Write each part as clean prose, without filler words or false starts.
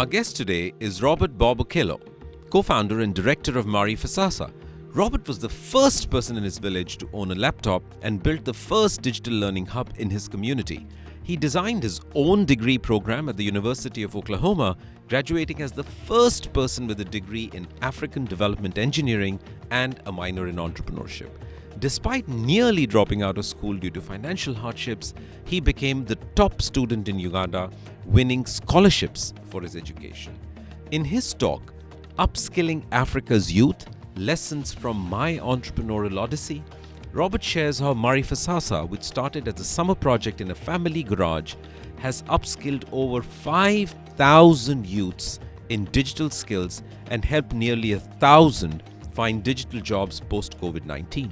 Our guest today is Robert Bob Okello, co-founder and director of Maarifasasa. Robert was the first person in his village to own a laptop and built the first digital learning hub in his community. He designed his own degree program at the University of Oklahoma, graduating as the first person with a degree in African Development Engineering and a minor in Entrepreneurship. Despite nearly dropping out of school due to financial hardships, he became the top student in Uganda, winning scholarships for his education. In his talk, Upskilling Africa's Youth, Lessons from My Entrepreneurial Odyssey, Robert shares how Maarifasasa, which started as a summer project in a family garage, has upskilled over 5,000 youths in digital skills and helped nearly 1,000 find digital jobs post-COVID-19.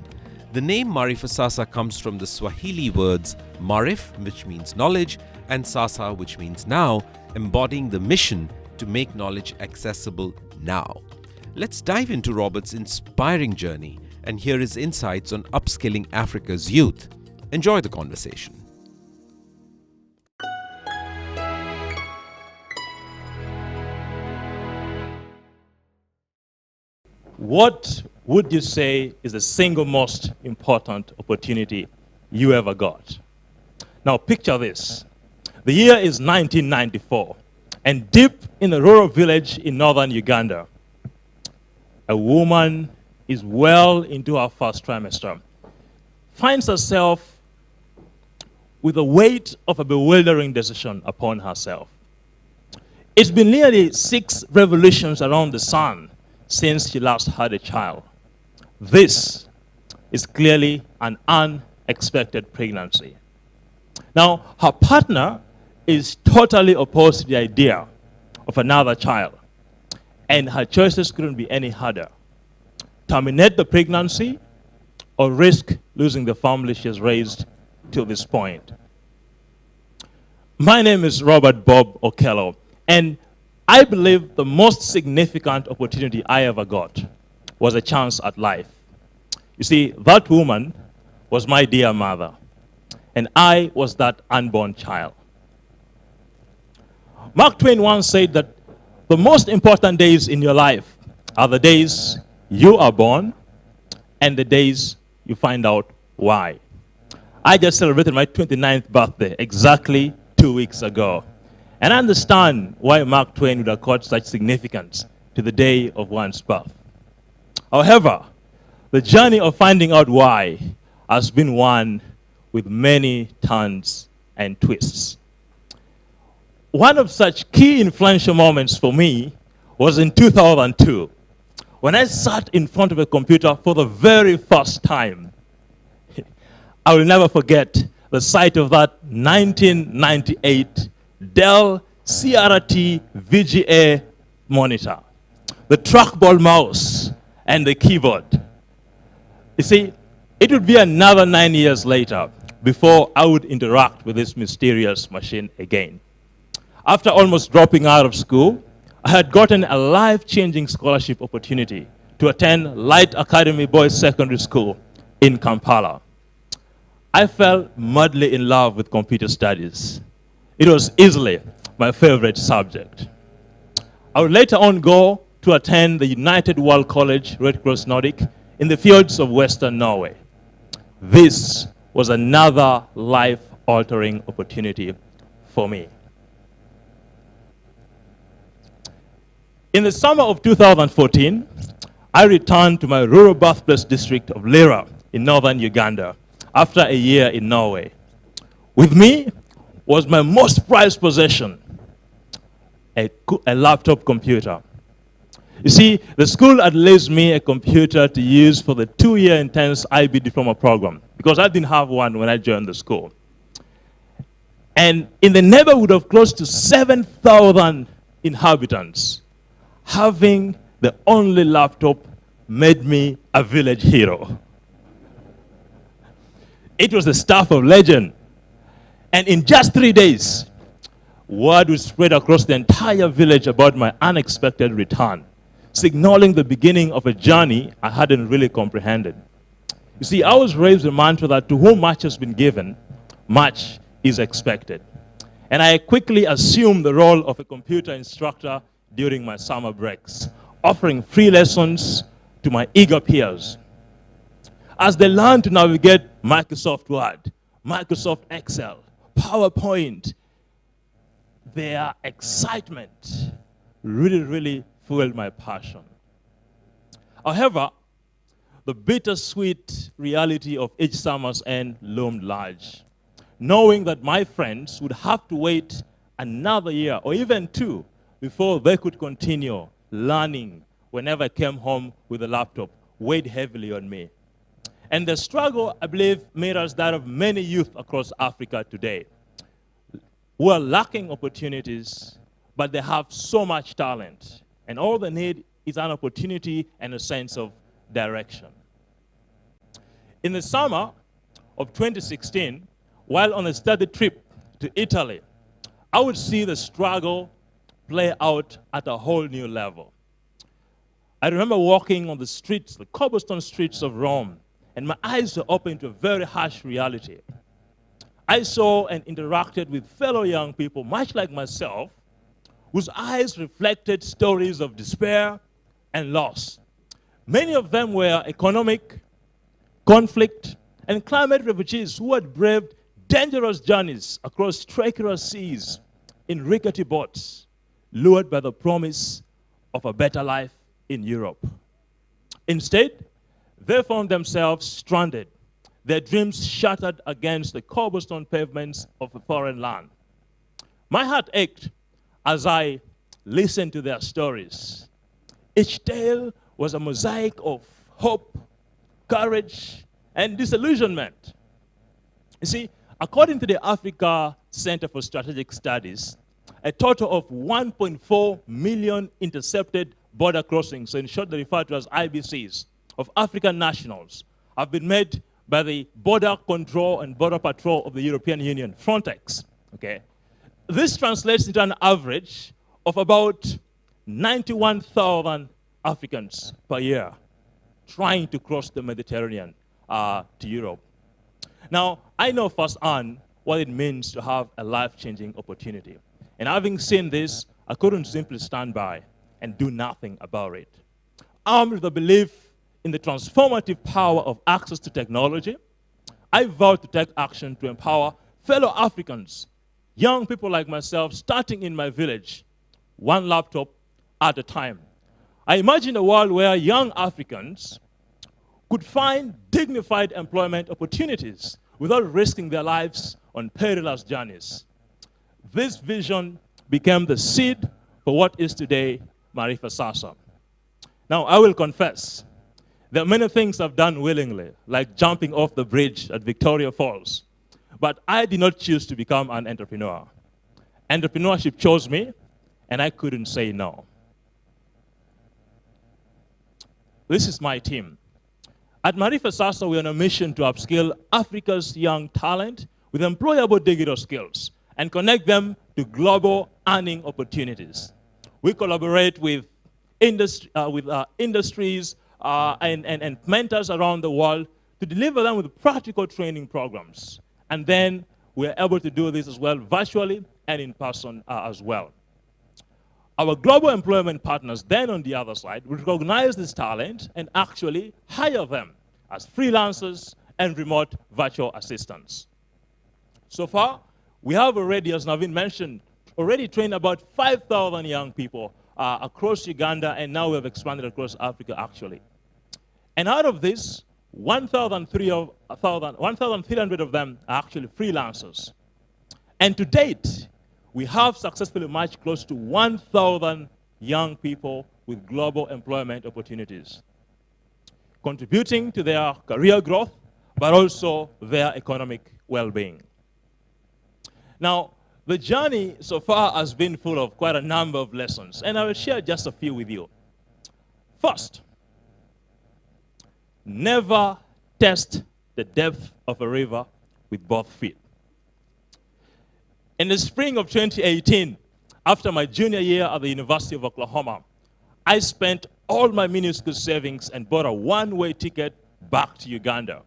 The name Maarifasasa comes from the Swahili words Maarif, which means knowledge, and Sasa, which means now, embodying the mission to make knowledge accessible now. Let's dive into Robert's inspiring journey and hear his insights on upskilling Africa's youth. Enjoy the conversation. What would you say is the single most important opportunity you ever got? Now picture this. The year is 1994, and deep in a rural village in northern Uganda, a woman is well into her first trimester, finds herself with the weight of a bewildering decision upon herself. It's been nearly 6 revolutions around the sun since she last had a child. This is clearly an unexpected pregnancy. Now, her partner is totally opposed to the idea of another child, and her choices couldn't be any harder. Terminate the pregnancy or risk losing the family she has raised till this point. My name is Robert Bob Okello, and I believe the most significant opportunity I ever got was a chance at life. You see, that woman was my dear mother, and I was that unborn child. Mark Twain once said that the most important days in your life are the days you are born and the days you find out why. I just celebrated my 29th birthday exactly 2 weeks ago. And I understand why Mark Twain would accord such significance to the day of one's birth. However, the journey of finding out why has been one with many turns and twists. One of such key influential moments for me was in 2002, when I sat in front of a computer for the very first time. I will never forget the sight of that 1998 Dell CRT VGA monitor, the trackball mouse, and the keyboard. You see, it would be another 9 years later before I would interact with this mysterious machine again. After almost dropping out of school, I had gotten a life-changing scholarship opportunity to attend Light Academy Boys Secondary School in Kampala. I fell madly in love with computer studies. It was easily my favorite subject. I would later on go to attend the United World College Red Cross Nordic in the fields of Western Norway. This was another life-altering opportunity for me. In the summer of 2014, I returned to my rural birthplace district of Lira in northern Uganda after a year in Norway. With me was my most prized possession, a laptop computer. You see, the school had leased me a computer to use for the 2-year intense IB diploma program, because I didn't have one when I joined the school. And in the neighborhood of close to 7,000 inhabitants, having the only laptop made me a village hero. It was the stuff of legend. And in just 3 days, word would spread across the entire village about my unexpected return, signaling the beginning of a journey I hadn't really comprehended. You see, I was raised with the mantra that to whom much has been given, much is expected. and I quickly assumed the role of a computer instructor during my summer breaks, offering free lessons to my eager peers. As they learn to navigate Microsoft Word, Microsoft Excel, PowerPoint, their excitement really fueled my passion. However, the bittersweet reality of each summer's end loomed large, knowing that my friends would have to wait another year or even two before they could continue learning whenever I came home with a laptop weighed heavily on me. And the struggle, I believe, mirrors that of many youth across Africa today who are lacking opportunities, but they have so much talent. And all they need is an opportunity and a sense of direction. In the summer of 2016, while on a study trip to Italy, I would see the struggle play out at a whole new level. I remember walking on the streets, the cobblestone streets of Rome, and my eyes were opened to a very harsh reality. I saw and interacted with fellow young people, much like myself, whose eyes reflected stories of despair and loss. Many of them were economic, conflict, and climate refugees who had braved dangerous journeys across treacherous seas in rickety boats, lured by the promise of a better life in Europe. Instead, they found themselves stranded, their dreams shattered against the cobblestone pavements of a foreign land. My heart ached as I listened to their stories. Each tale was a mosaic of hope, courage, and disillusionment. You see, according to the Africa Center for Strategic Studies, a total of 1.4 million intercepted border crossings, so in short they refer to as IBCs, of African nationals have been made by the Border Control and Border Patrol of the European Union, Frontex. Okay? This translates into an average of about 91,000 Africans per year trying to cross the Mediterranean to Europe. Now, I know firsthand what it means to have a life-changing opportunity. And having seen this, I couldn't simply stand by and do nothing about it. Armed with the belief in the transformative power of access to technology, I vowed to take action to empower fellow Africans, young people like myself, starting in my village, one laptop at a time. I imagined a world where young Africans could find dignified employment opportunities without risking their lives on perilous journeys. This vision became the seed for what is today Maarifasasa. Now, I will confess, there are many things I've done willingly, like jumping off the bridge at Victoria Falls. But I did not choose to become an entrepreneur. Entrepreneurship chose me, and I couldn't say no. This is my team. At Maarifasasa, we're on a mission to upskill Africa's young talent with employable digital skills and connect them to global earning opportunities. We collaborate with industries and mentors around the world to deliver them with practical training programs. And then we're able to do this as well virtually and in person as well. Our global employment partners then on the other side will recognize this talent and actually hire them as freelancers and remote virtual assistants. So far, we have already, as Naveen mentioned, already trained about 5,000 young people across Uganda, and now we have expanded across Africa actually. And out of this, 1,300 of them are actually freelancers. And to date, we have successfully matched close to 1,000 young people with global employment opportunities, contributing to their career growth, but also their economic well-being. Now, the journey so far has been full of quite a number of lessons, and I will share just a few with you. First, never test the depth of a river with both feet. In the spring of 2018, after my junior year at the University of Oklahoma, I spent all my minuscule savings and bought a one-way ticket back to Uganda.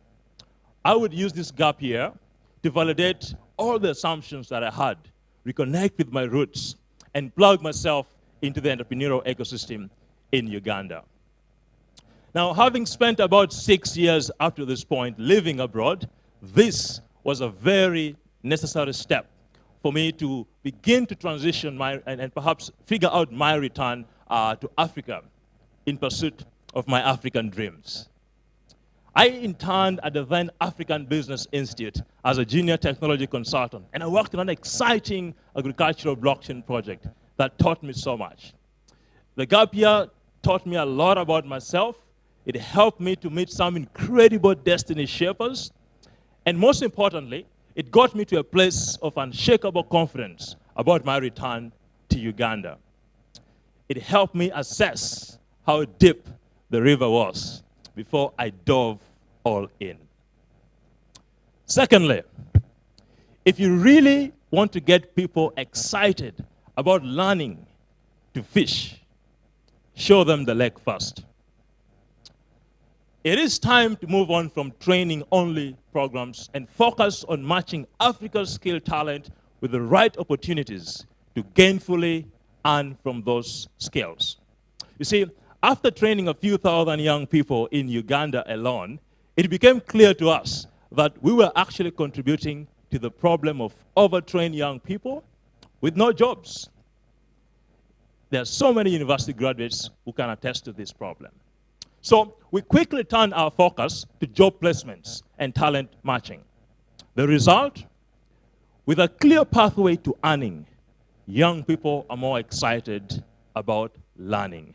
I would use this gap year to validate all the assumptions that I had reconnect with my roots, and plug myself into the entrepreneurial ecosystem in Uganda. Now, having spent about 6 years up to this point living abroad, this was a very necessary step for me to begin to transition and perhaps figure out my return to Africa in pursuit of my African dreams. I interned at the then African Business Institute as a junior technology consultant, and I worked on an exciting agricultural blockchain project that taught me so much. The gap year taught me a lot about myself. It helped me to meet some incredible destiny shapers, and most importantly, it got me to a place of unshakable confidence about my return to Uganda. It helped me assess how deep the river was before I dove all in. Secondly, if you really want to get people excited about learning to fish, show them the lake first. It is time to move on from training-only programs and focus on matching Africa's skilled talent with the right opportunities to gainfully earn from those skills. You see, after training a few thousand young people in Uganda alone, it became clear to us that we were actually contributing to the problem of overtrained young people with no jobs. There are so many university graduates who can attest to this problem. So we quickly turned our focus to job placements and talent matching. The result? With a clear pathway to earning, young people are more excited about learning.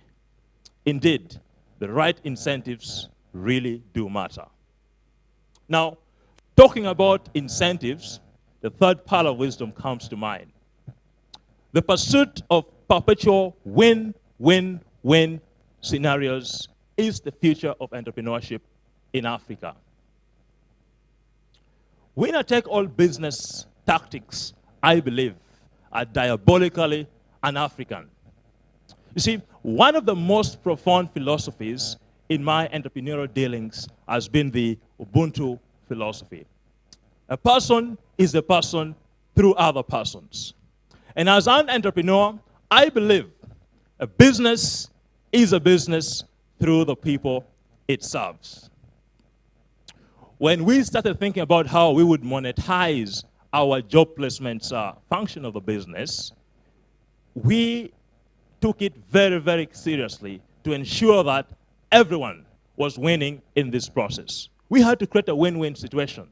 Indeed, the right incentives really do matter. Now, talking about incentives, the third part of wisdom comes to mind. The pursuit of perpetual win-win-win scenarios is the future of entrepreneurship in Africa. Winner-take-all business tactics, I believe, are diabolically un-African. You see, one of the most profound philosophies in my entrepreneurial dealings has been the Ubuntu philosophy. A person is a person through other persons. And as an entrepreneur, I believe a business is a business through the people it serves. When we started thinking about how we would monetize our job placements function of the business, we took it very, very seriously to ensure that everyone was winning in this process. We had to create a win-win situation.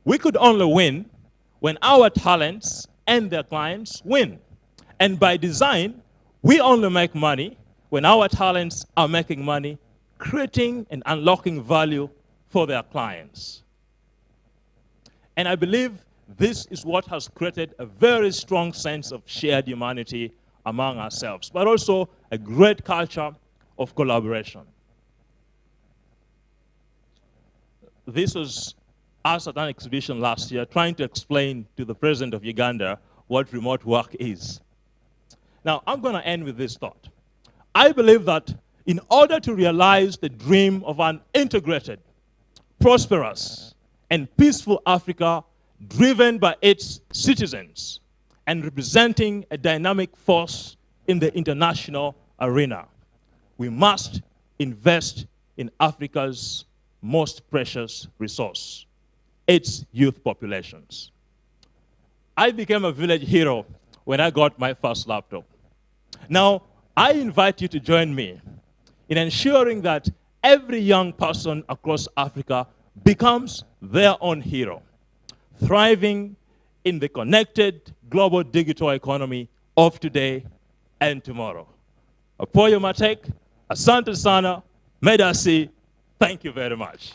We could only win when our talents and their clients win. And by design, we only make money when our talents are making money, creating and unlocking value for their clients. And I believe this is what has created a very strong sense of shared humanity among ourselves, but also a great culture of collaboration. This was us at an exhibition last year trying to explain to the president of Uganda what remote work is. Now, I'm going to end with this thought. I believe that in order to realize the dream of an integrated, prosperous, and peaceful Africa driven by its citizens and representing a dynamic force in the international arena, we must invest in Africa's most precious resource, its youth populations. I became a village hero when I got my first laptop. Now, I invite you to join me in ensuring that every young person across Africa becomes their own hero, thriving in the connected global digital economy of today and tomorrow. Apoyo Matek, Asante Sana, Medasi, thank you very much.